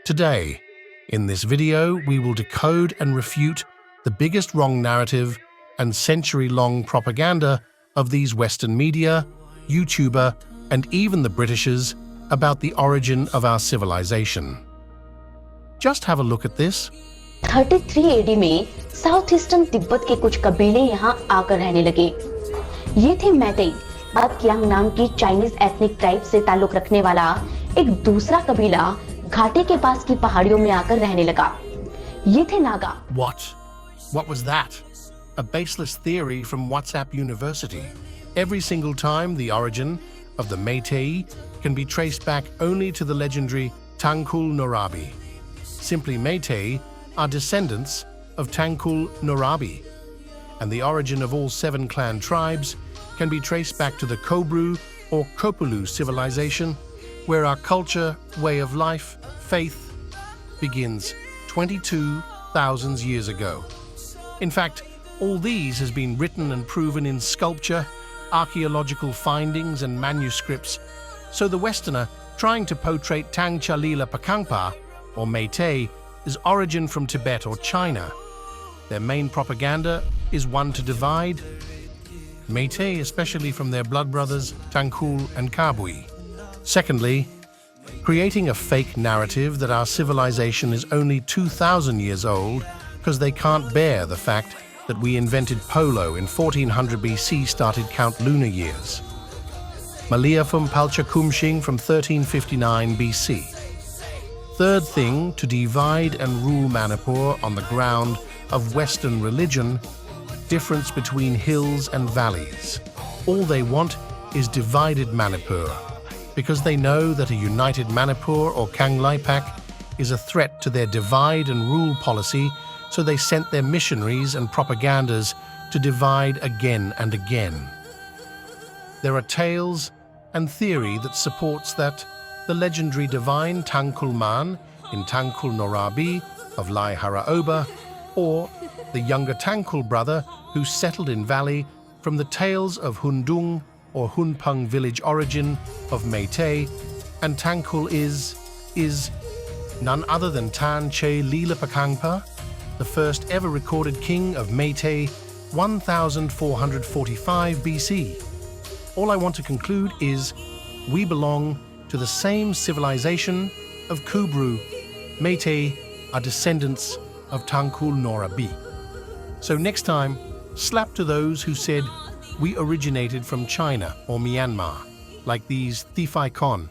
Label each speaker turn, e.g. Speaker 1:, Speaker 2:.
Speaker 1: Today, in this video, we will decode and refute the biggest wrong narrative and century-long propaganda of these Western media, YouTuber, and even the Britishers about the origin of our civilization. Just have a look at this.
Speaker 2: 33 AD में south eastern Tibet के कुछ कबीले यहाँ आकर रहने लगे। ये थे मैतेई, कियांग नाम की चाइनीज एथनिक ट्राइब से ताल्लुक रखने वाला एक दूसरा कबीला घाटे के पास की पहाड़ियों में आकर रहने लगा। ये थे Naga.
Speaker 1: What was that? A baseless theory from WhatsApp University. Every single time the origin of the Meitei can be traced back only to the legendary Tangkhul Nurabi. Simply, Meitei are descendants of Tangkhul Nurabi, and the origin of all 7 clan tribes can be traced back to the Kobru or Kopulu civilization, where our culture, way of life, faith begins 22,000 years ago. In fact, all these has been written and proven in sculpture, archaeological findings and manuscripts, so the Westerner trying to portray Tang Cha Leela Pakhangpa or Meitei is origin from Tibet or China. Their main propaganda is one to divide Meitei, especially from their blood brothers Tangkhul and Kabui. Secondly, creating a fake narrative that our civilization is only 2,000 years old because they can't bear the fact that we invented polo in 1400 BC started count lunar years. Malia from Palcha Kumshing from 1359 BC. Third thing, to divide and rule Manipur on the ground of Western religion, difference between hills and valleys. All they want is divided Manipur, because they know that a united Manipur or Kanglaipak is a threat to their divide and rule policy, so they sent their missionaries and propagandas to divide again and again. There are tales and theory that supports that the legendary divine Tangkhul Man in Tangkhul Nurabi of Lai Haraoba, or the younger Tangkhul brother who settled in valley from the tales of Hungpung or Hungpung village origin of Meitei, and Tangkhul is none other than Tan Che Leela Pakhangpa, the first ever recorded king of Meitei, 1445 BC. All I want to conclude is we belong to the same civilization of Kobru. Meitei are descendants of Tangkhul Nurabi. So next time, slap to those who said we originated from China or Myanmar, like these Thifai Kon.